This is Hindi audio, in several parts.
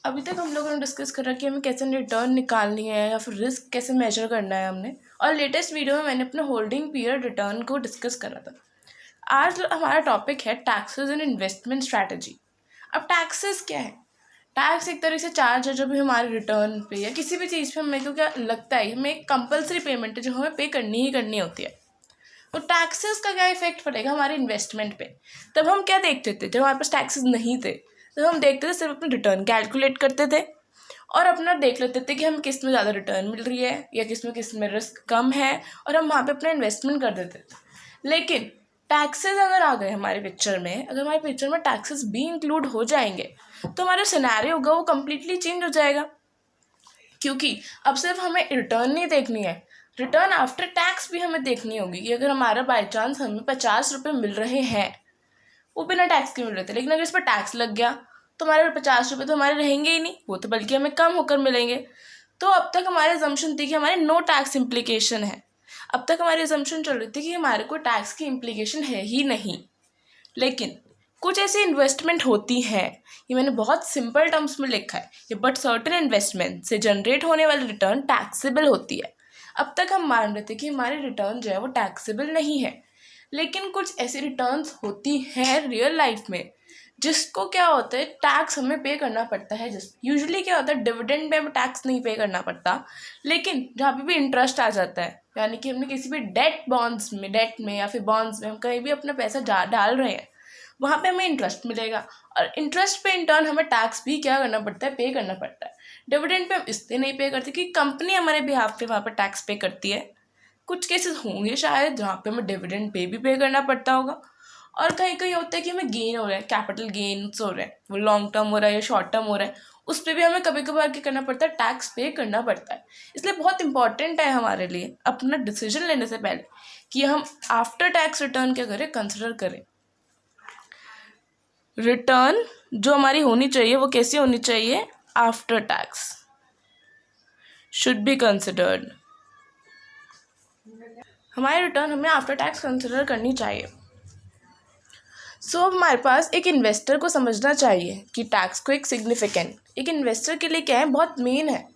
अभी तक हम लोगों ने डिस्कस करा कि हमें कैसे रिटर्न निकालनी है या फिर रिस्क कैसे मेजर करना है हमने, और लेटेस्ट वीडियो में मैंने अपने होल्डिंग पीरियड रिटर्न को डिस्कस करा था। आज हमारा टॉपिक है टैक्सेस एंड इन्वेस्टमेंट स्ट्रैटेजी। अब टैक्सेस क्या है? टैक्स एक तरह से चार्ज है जो भी हमारे रिटर्न पे या किसी भी चीज़ पे हमें को क्या लगता है, हमें एक कंपलसरी पेमेंट है जो हमें पे करनी ही करनी होती है। तो टैक्सेस का क्या इफेक्ट पड़ेगा हमारे इन्वेस्टमेंट पे? तब हम क्या देखते थे जब हमारे पास टैक्सेस नहीं थे? तो हम देखते थे, सिर्फ अपने रिटर्न कैलकुलेट करते थे और अपना देख लेते थे कि हम किस में ज़्यादा रिटर्न मिल रही है या किस में रिस्क कम है, और हम वहाँ पे अपना इन्वेस्टमेंट कर देते थे। लेकिन टैक्सेस अगर आ गए हमारे पिक्चर में, अगर हमारे पिक्चर में टैक्सेस भी इंक्लूड हो जाएंगे तो हमारा सिनेरियो होगा वो कम्प्लीटली चेंज हो जाएगा। क्योंकि अब सिर्फ हमें रिटर्न नहीं देखनी है, रिटर्न आफ्टर टैक्स भी हमें देखनी होगी कि अगर हमारा बाई चांस हमें 50 रुपये मिल रहे हैं, वो बिना टैक्स के मिल रहे थे, लेकिन अगर इस पर टैक्स लग गया तो हमारे 50 रुपये तो हमारे रहेंगे ही नहीं, वो तो बल्कि हमें कम होकर मिलेंगे। तो अब तक हमारी अजम्पशन थी कि हमारे नो टैक्स इम्प्लीकेशन है। अब तक हमारी अजम्पशन चल रही थी कि हमारे को टैक्स की इम्प्लीकेशन है ही नहीं। लेकिन कुछ ऐसी इन्वेस्टमेंट होती हैं, ये मैंने बहुत सिंपल टर्म्स में लिखा है, ये बट सर्टेन इन्वेस्टमेंट से जनरेट होने वाली रिटर्न टैक्सेबल होती है। अब तक हम मान रहे थे कि हमारी रिटर्न जो है वो टैक्सेबल नहीं है, लेकिन कुछ ऐसी रिटर्न्स होती हैं रियल लाइफ में जिसको क्या होता है टैक्स हमें पे करना पड़ता है। जिस यूजुअली क्या होता है डिविडेंड पे हमें टैक्स नहीं पे करना पड़ता, लेकिन जहाँ पे भी इंटरेस्ट आ जाता है, यानी कि हमने किसी भी डेट में या फिर बॉन्ड्स में हम कहीं भी अपना पैसा डाल रहे हैं, वहाँ पे हमें इंटरेस्ट मिलेगा, और इंटरेस्ट पे इन टर्न हमें टैक्स भी क्या करना पड़ता है, पे करना पड़ता है। डिविडेंड पे हम इसलिए नहीं पे करते कि कंपनी हमारे बिहाफ पे वहाँ पर टैक्स पे करती है। कुछ केसेस होंगे शायद जहाँ पे हमें डिविडेंड पे करना पड़ता होगा, और कहीं कहीं होता है कि हमें गेन हो रहा है, कैपिटल गेन्स हो रहे हैं, वो लॉन्ग टर्म हो रहा है या शॉर्ट टर्म हो रहा है, उस पर भी हमें कभी कभार क्या करना पड़ता है, टैक्स पे करना पड़ता है। इसलिए बहुत इंपॉर्टेंट है हमारे लिए अपना डिसीजन लेने से पहले कि हम आफ्टर टैक्स रिटर्न क्या करें, कंसिडर करें। रिटर्न जो हमारी होनी चाहिए वो कैसी होनी चाहिए? After tax should be considered. हमारी रिटर्न हमें आफ्टर टैक्स कंसिडर करनी चाहिए। अब हमारे पास एक इन्वेस्टर को समझना चाहिए कि टैक्स को एक इन्वेस्टर के लिए क्या है, बहुत मेन है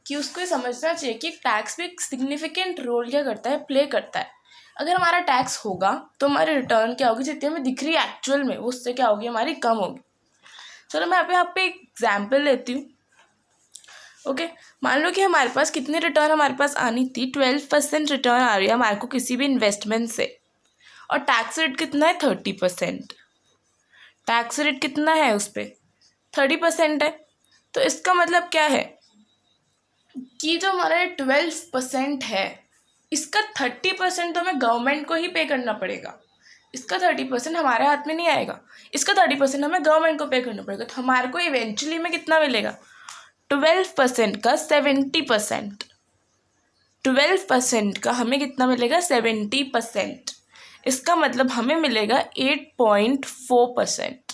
कि उसको ये समझना चाहिए कि टैक्स भी एक सिग्निफिकेंट रोल क्या करता है, प्ले करता है। अगर हमारा टैक्स होगा तो हमारी रिटर्न क्या होगी, जितनी हमें दिख रही है एक्चुअल में, वो उससे क्या होगी, हमारी कम होगी। चलो मैं यहाँ पे एग्जाम्पल लेती हूँ। ओके, मान लो कि हमारे पास कितनी रिटर्न हमारे पास आनी थी, 12% रिटर्न आ रही है हमारे को किसी भी इन्वेस्टमेंट से, और टैक्स रेट कितना है, 30%। टैक्स रेट कितना है उस पर, 30% है। तो इसका मतलब क्या है कि जो हमारा 12% है, इसका 30% तो हमें गवर्नमेंट को ही पे करना पड़ेगा। इसका 30% हमारे हाथ में नहीं आएगा, इसका 30% हमें गवर्नमेंट को पे करना पड़ेगा। तो हमारे को इवेंचुअली में कितना मिलेगा, 12% का 70%। 12% का हमें कितना मिलेगा, 70%। इसका मतलब हमें मिलेगा 8.4%।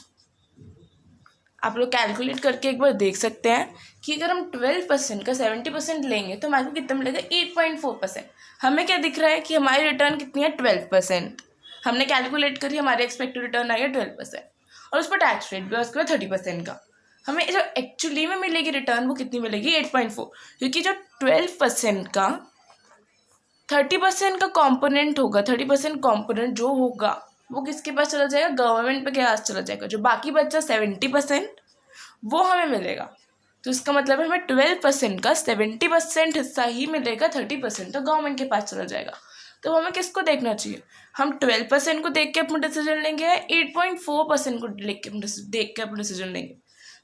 आप लोग कैलकुलेट करके एक बार देख सकते हैं कि अगर हम 12% का 70% लेंगे तो हमारे को कितना मिलेगा, 8.4%। हमें क्या दिख रहा है कि हमारी रिटर्न कितनी है, 12%। हमने कैलकुलेट करी, हमारे एक्सपेक्टेड रिटर्न आई है 12%, और उस पर टैक्स रेट भी उसके बाद 30% का। हमें जो एक्चुअली में मिलेगी रिटर्न वो कितनी मिलेगी, 8.4। क्योंकि जो 12% का 30% का कॉम्पोनेंट होगा, 30% कॉम्पोनेंट जो होगा वो किसके पास चला जाएगा, गवर्नमेंट पे के पास चला जाएगा। जो बाकी बचा 70% वो हमें मिलेगा। तो इसका मतलब है हमें 12% का 70% हिस्सा ही मिलेगा, 30% तो गवर्नमेंट के पास चला जाएगा। तो हमें किसको देखना चाहिए, हम 12% को देख के अपना डिसीजन लेंगे या 8.4% को देख के अपना डिसीजन लेंगे?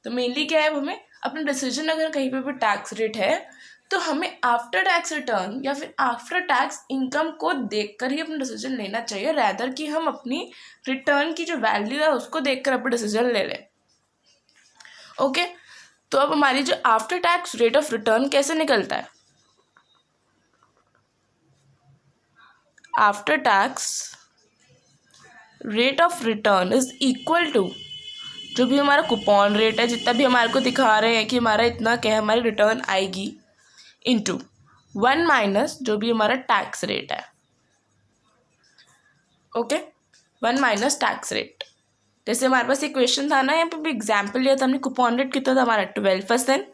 तो मेनली क्या है, हमें अपना डिसीजन अगर कहीं पे भी टैक्स रेट है तो हमें आफ्टर टैक्स रिटर्न या फिर आफ्टर टैक्स इनकम को देखकर ही अपना डिसीजन लेना चाहिए, रैदर कि हम अपनी रिटर्न की जो वैल्यू है उसको देखकर अपना डिसीजन ले लें। ओके, तो अब हमारी जो after tax rate of return कैसे निकलता है, after tax rate of return is equal to जो भी हमारा कूपन रेट है, जितना भी हमारे को दिखा रहे हैं कि हमारा इतना क्या है, हमारी रिटर्न आएगी, इंटू 1 माइनस जो भी हमारा टैक्स रेट है। Okay, 1 minus tax rate. जैसे हमारे पास एक क्वेश्चन था ना, यहाँ पे भी एग्जाम्पल लिया था हमने, कूपन रेट कितना था हमारा 12%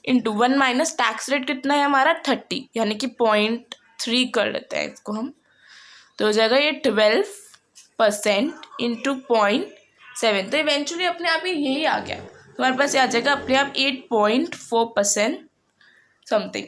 इंटू 1 माइनस टैक्स रेट कितना है हमारा 30, यानी कि 0.3 कर लेते हैं इसको हम, तो हो जाएगा ये 12% इंटू 0.7, तो इवेंचुअली अपने आप ही यही आ गया, तो हमारे पास ये आ जाएगा अपने आप 8.4% समथिंग।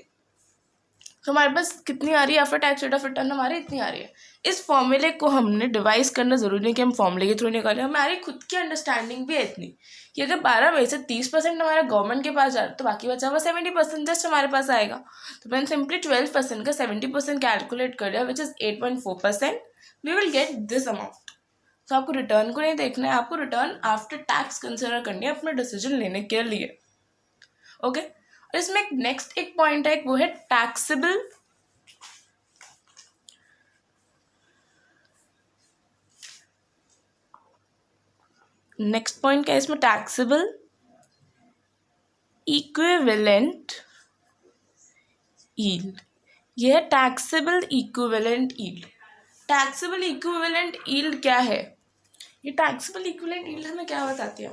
तो हमारे पास कितनी आ रही है after tax rate of return, हमारी इतनी आ रही है। इस फॉर्मूले को हमने डिवाइस करना ज़रूरी नहीं कि हम फॉर्मूले के थ्रू निकालें, हमारी खुद की अंडरस्टैंडिंग भी है इतनी कि अगर 12 में से 30% हमारा गवर्नमेंट के पास जा रहा है तो बाकी बचा हुआ 70% जस्ट हमारे पास आएगा। तो मैंने सिंपली 12% का 70% कैलकुलेट कर लिया, which is 8.4%, we will get this amount. तो आपको रिटर्न को नहीं देखना है, आपको रिटर्न आफ्टर टैक्स कंसिडर करनी है अपना डिसीजन लेने के लिए। ओके, और इसमें नेक्स्ट एक पॉइंट है, वो है टैक्सेबल नेक्स्ट पॉइंट क्या है इसमें, टैक्सेबल इक्विवेलेंट यील्ड। यह है taxable equivalent yield. Taxable equivalent yield क्या है? ये टैक्सेबल इक्विवेलेंट यील्ड हमें क्या बताती है?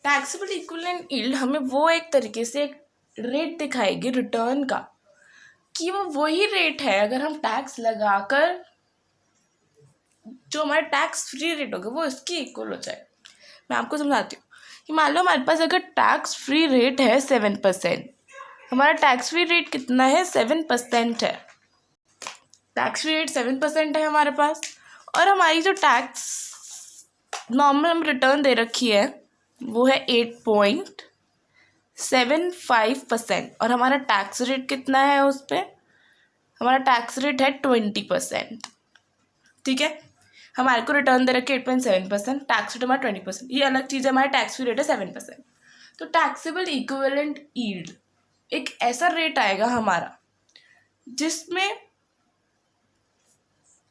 टैक्सेबल इक्विवेलेंट यील्ड हमें वो एक तरीके से एक रेट दिखाएगी रिटर्न का, कि वो वही रेट है अगर हम टैक्स लगाकर जो हमारा टैक्स फ्री रेट होगा वो इसकी इक्वल हो जाए। मैं आपको समझाती हूँ कि मान लो हमारे पास अगर टैक्स फ्री रेट है 7%, हमारा टैक्स फ्री रेट कितना है? 7% है। टैक्स फ्री रेट 7% है हमारे पास, और हमारी जो टैक्स नॉर्मल हम रिटर्न दे रखी है वो है 8.75%, और हमारा टैक्स रेट कितना है उस पर? हमारा टैक्स रेट है 20%। ठीक है, हमारे को रिटर्न दे रखे 8.7%, टैक्स रेट हमारा 20%, ये अलग चीज़ है, हमारा टैक्स फ्री रेट है 7%। तो टैक्सेबल इक्विवेलेंट यील्ड एक ऐसा रेट आएगा हमारा जिसमें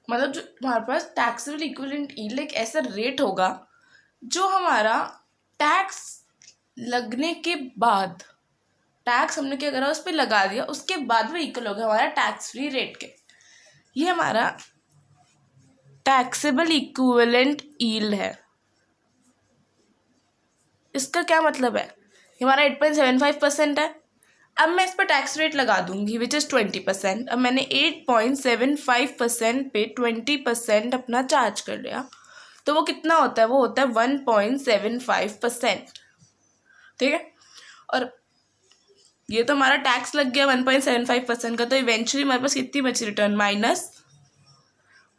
मतलब जो हमारे पास टैक्सेबल इक्विवेलेंट यील्ड एक ऐसा रेट होगा जो हमारा टैक्स लगने के बाद, टैक्स हमने क्या करा उस पर लगा दिया, उसके बाद वो इक्वल होगा हमारा टैक्स फ्री रेट के। ये हमारा टैक्सेबल इक्विवेलेंट यील्ड है। इसका क्या मतलब है? हमारा 8.75% है, अब मैं इस पर टैक्स रेट लगा दूंगी विच इज़ 20%। अब मैंने 8.75% पे 20% अपना चार्ज कर लिया, तो वो कितना होता है? वो होता है 1.75%। ठीक है, और ये तो हमारा टैक्स लग गया 1.75% का, तो इवेंचुअली हमारे पास कितनी बची रिटर्न?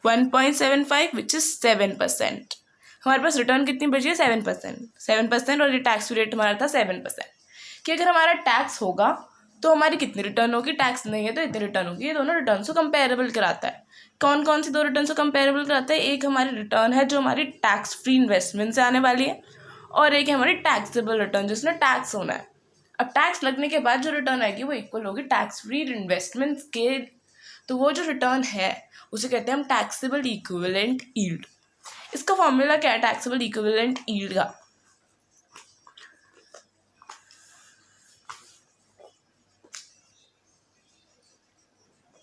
-1.75 which is 7%। हमारे पास रिटर्न कितनी बची है? 7%, और ये टैक्स रेट हमारा था 7%। कि अगर हमारा टैक्स होगा तो हमारी कितनी रिटर्न होगी? टैक्स नहीं है तो इतनी रिटर्न होगी। ये दोनों रिटर्न को कंपेरेबल कराता है। कौन कौन सी दो रिटर्न को कंपेरेबल कराता है? एक हमारी रिटर्न है जो हमारी टैक्स फ्री इन्वेस्टमेंट से आने वाली है, और एक है हमारी टैक्सेबल रिटर्न जिसमें टैक्स होना है। अब टैक्स लगने के बाद जो रिटर्न आएगी वो इक्वल होगी टैक्स फ्री इन्वेस्टमेंट्स के, तो वो जो रिटर्न है उसे कहते हैं हम टैक्सेबल इक्विवेलेंट यील्ड। इसका फॉर्मूला क्या है टैक्सेबल इक्विवेलेंट यील्ड का?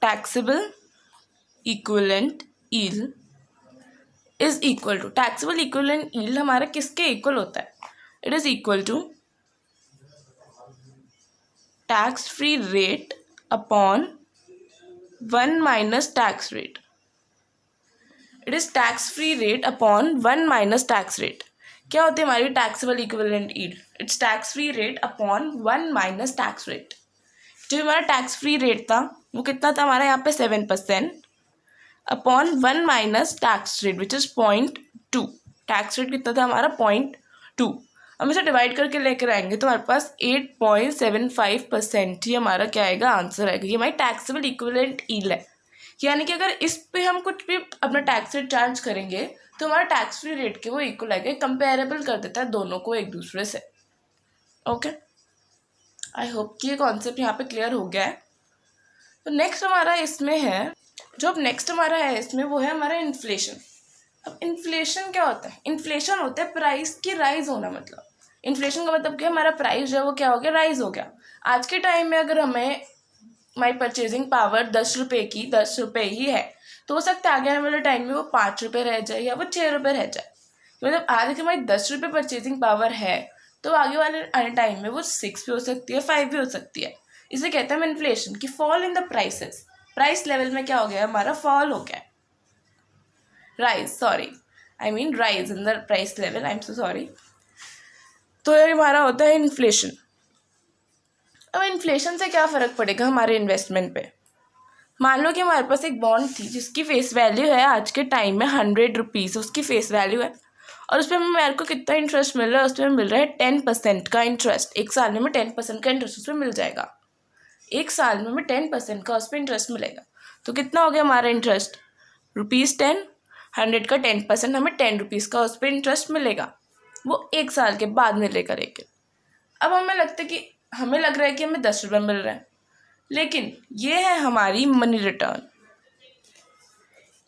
Taxable equivalent yield is equal to, taxable equivalent yield हमारा किसके इक्वल होता है? It is equal to tax free rate upon 1 minus tax rate. It is tax free rate upon 1 minus tax rate. क्या होती है हमारी taxable equivalent yield? It's tax free rate upon 1 minus tax rate. जो हमारा टैक्स फ्री रेट था वो कितना था हमारा? यहाँ पे 7% upon 1 minus tax rate which is 0.2। Tax rate कितना था हमारा? 0.2। हम इसे डिवाइड करके लेकर आएंगे तो हमारे पास 8.75% ही हमारा क्या आएगा? आंसर आएगा। ये हमारी टैक्सेबल इक्विवेलेंट यील्ड है। यानी कि अगर इस पे हम कुछ भी अपना टैक्स रेट चार्ज करेंगे तो हमारा टैक्स फ्री रेट के वो इक्वल आएगा, कंपेरेबल कर देता है दोनों को एक दूसरे से। ओके, आई होप कि ये कॉन्सेप्ट यहाँ पे क्लियर हो गया है। तो नेक्स्ट हमारा इसमें है, जो अब नेक्स्ट हमारा है इसमें वो है हमारा इन्फ्लेशन। अब इन्फ्लेशन क्या होता है? इन्फ्लेशन होता है प्राइस की राइज होना। मतलब इन्फ्लेशन का मतलब क्या? हमारा प्राइस जो है वो क्या हो गया? राइज हो गया। आज के टाइम में अगर हमें हमारी परचेजिंग पावर 10 रुपये की 10 रुपये ही है, तो हो सकता है आगे आने वाले टाइम में वो 5 रुपये रह जाए या वो 6 रुपये रह जाए। मतलब आज की हमारी 10 रुपये परचेजिंग पावर है, तो आगे वाले आने टाइम में वो 6 भी हो सकती है, 5 भी हो सकती है। इसे कहते हैं हम इन्फ्लेशन की fall in the prices. Price level में क्या हो गया, हमारा फॉल हो गया, rise in the price level, I am so sorry. तो ये हमारा होता है इन्फ्लेशन। अब इन्फ्लेशन से क्या फ़र्क पड़ेगा हमारे इन्वेस्टमेंट पे। मान लो कि हमारे पास एक बॉन्ड थी जिसकी फेस वैल्यू है आज के टाइम में 100 रुपीज़, उसकी फेस वैल्यू है, और उस पर मेरे को कितना इंटरेस्ट मिल रहा है, उस पर मिल रहा है 10% का इंटरेस्ट। एक साल में 10% का इंटरेस्ट उस पर मिल जाएगा, एक साल में 10% का उस पर इंटरेस्ट मिलेगा। तो कितना हो गया हमारा इंटरेस्ट, ₹10। 100 का 10% हमें 10 रुपीज़ का उस पर इंटरेस्ट मिलेगा, वो एक साल के बाद मिलेगा। लेकिन अब हमें लग रहा है कि हमें 10 रुपये मिल रहा है, लेकिन ये है हमारी मनी रिटर्न।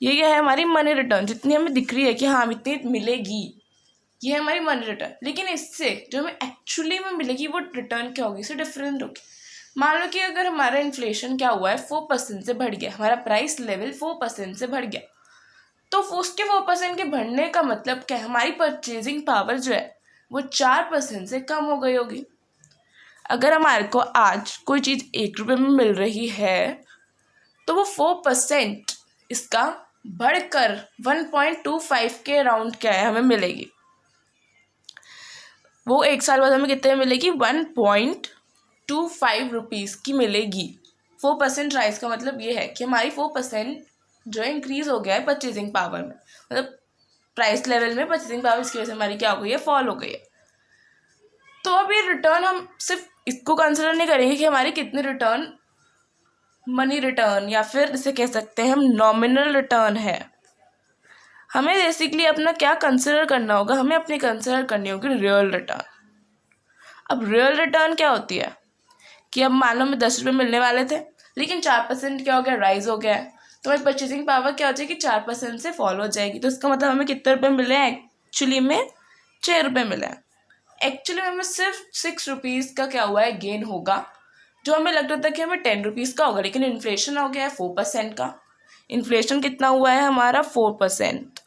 ये क्या है, हमारी मनी रिटर्न जितनी हमें दिख रही है कि हाँ इतनी मिलेगी, ये है हमारी मनी रिटर्न। लेकिन इससे जो हमें एक्चुअली में मिलेगी वो रिटर्न क्या होगी, इससे डिफरेंट होगी। मान लो कि अगर हमारा इन्फ्लेशन क्या हुआ है, 4% से बढ़ गया, हमारा प्राइस लेवल 4% से बढ़ गया, तो उसके 4% के बढ़ने का मतलब क्या है, हमारी परचेजिंग पावर जो है वो 4% से कम हो गई होगी। अगर हमारे को आज कोई चीज़ 1 रुपये में मिल रही है, तो वो 4% इसका बढ़कर 1.25 के अराउंड क्या है हमें मिलेगी। वो एक साल बाद हमें कितने मिलेगी, 1.25 रुपीज़ की मिलेगी। 4% राइज का मतलब ये है कि हमारी 4% जो है इंक्रीज़ हो गया है परचेजिंग पावर में, मतलब प्राइस लेवल में परचेजिंग पावर, इसकी वजह से हमारी क्या हो गई है, फॉल हो गई है। तो अब ये रिटर्न हम सिर्फ इसको कंसिडर नहीं करेंगे कि हमारी कितनी रिटर्न मनी रिटर्न या फिर इसे कह सकते हैं हम नॉमिनल रिटर्न है। हमें बेसिकली अपना क्या कंसिडर करना होगा, हमें अपनी कंसिडर करनी होगी रियल रिटर्न। अब रियल रिटर्न क्या होती है कि अब मान लो हमें 10 रुपये मिलने वाले थे, लेकिन 4% क्या हो गया, राइज हो गया है, तो हमारी परचेजिंग पावर क्या हो जाएगी, 4% से फॉल हो जाएगी। तो इसका मतलब हमें कितने रुपये मिले हैं, एक्चुअली में 6 रुपये मिले हैं। एक्चुअली में हमें सिर्फ 6 रुपीज़ का क्या हुआ है, गेन होगा। जो हमें लगता था कि हमें 10 रुपीज़ का होगा, लेकिन इन्फ्लेशन हो गया है 4% का। इन्फ्लेशन कितना हुआ है हमारा, 4%।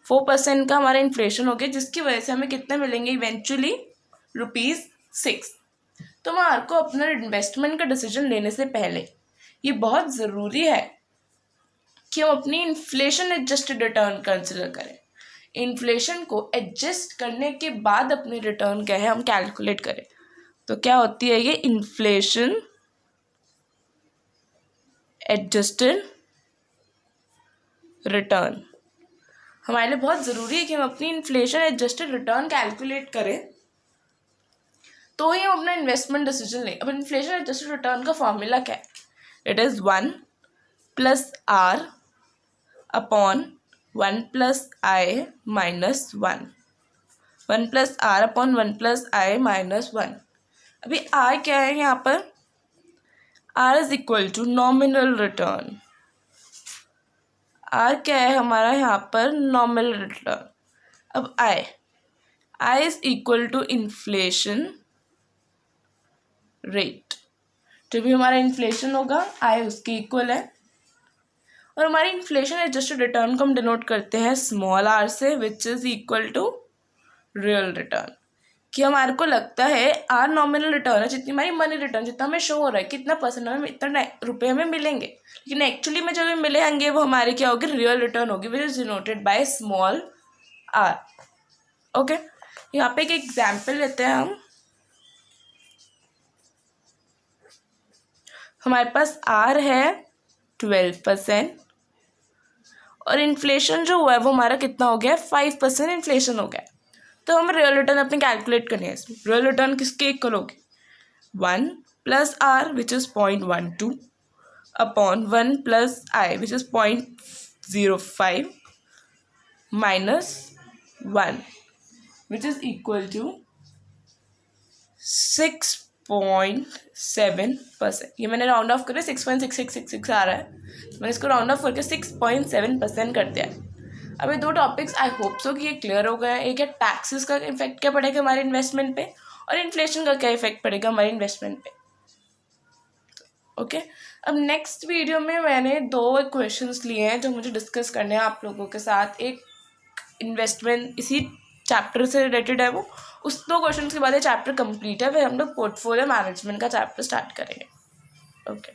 4% का हमारा इन्फ्लेशन हो गया, जिसकी वजह से हमें कितने मिलेंगे इवेंचुअली, ₹6। तो हमारे को अपना इन्वेस्टमेंट का डिसीजन लेने से पहले ये बहुत ज़रूरी है कि हम अपनी इन्फ्लेशन एडजस्टेड रिटर्न कंसिडर करें। इन्फ्लेशन को एडजस्ट करने के बाद अपनी रिटर्न क्या है हम कैलकुलेट करें। तो क्या होती है ये इन्फ्लेशन एडजस्टेड रिटर्न। हमारे लिए बहुत ज़रूरी है कि हम अपनी इन्फ्लेशन एडजस्टेड रिटर्न कैलकुलेट करें, तो ही हम अपना इन्वेस्टमेंट डिसीजन लें। अब इन्फ्लेशन एडजस्टेड रिटर्न का फॉर्मूला क्या है, it is 1 + R upon 1 + I minus 1। 1 + R upon 1 + I minus 1। अभी I क्या है यहाँ पर, R is equal to nominal return. R क्या है हमारा यहाँ पर, नॉमिनल रिटर्न। अब I is equal to inflation rate. जो भी हमारा इन्फ्लेशन होगा I उसके इक्वल है, और हमारी इन्फ्लेशन एडजस्टेड रिटर्न को हम डिनोट करते हैं स्मॉल r से, which is equal to real return. कि हमारे को लगता है आर नॉमिनल रिटर्न है, जितनी हमारी मनी रिटर्न, जितना हमें शो हो रहा है कितना परसेंट हमें इतना रुपये हमें मिलेंगे, लेकिन एक्चुअली में जो भी मिलेंगे वो हमारे क्या होगी, रियल रिटर्न होगी, which is denoted by small r. Okay, यहाँ पे एक एग्जाम्पल लेते हैं हम। हमारे पास आर है 12% और इन्फ्लेशन जो हुआ है वो हमारा कितना हो गया, 5% इन्फ्लेशन हो गया। तो हम रियल रिटर्न अपने कैलकुलेट करनी है। इसमें रियल रिटर्न किसके इक्वल होगी, 1 + R which is 0.12 upon 1 + I which is 0.05 minus 1 which is equal to 6.7%। ये मैंने राउंड ऑफ करके 6.6666 आ रहा है, तो मैंने इसको राउंड ऑफ करके 6.7% कर दिया है। अब ये दो टॉपिक्स आई होप सो कि ये क्लियर हो गया है। एक है टैक्सेस का इफेक्ट क्या पड़ेगा हमारे इन्वेस्टमेंट पे, और इन्फ्लेशन का क्या इफेक्ट पड़ेगा हमारे इन्वेस्टमेंट पे। ओके, अब नेक्स्ट वीडियो में मैंने 2 क्वेश्चंस लिए हैं जो मुझे डिस्कस करने हैं आप लोगों के साथ। एक इन्वेस्टमेंट इसी चैप्टर से रिलेटेड है वो। उस 2 क्वेश्चन के बाद ये चैप्टर कंप्लीट है, फिर हम लोग पोर्टफोलियो मैनेजमेंट का चैप्टर स्टार्ट करेंगे। ओके।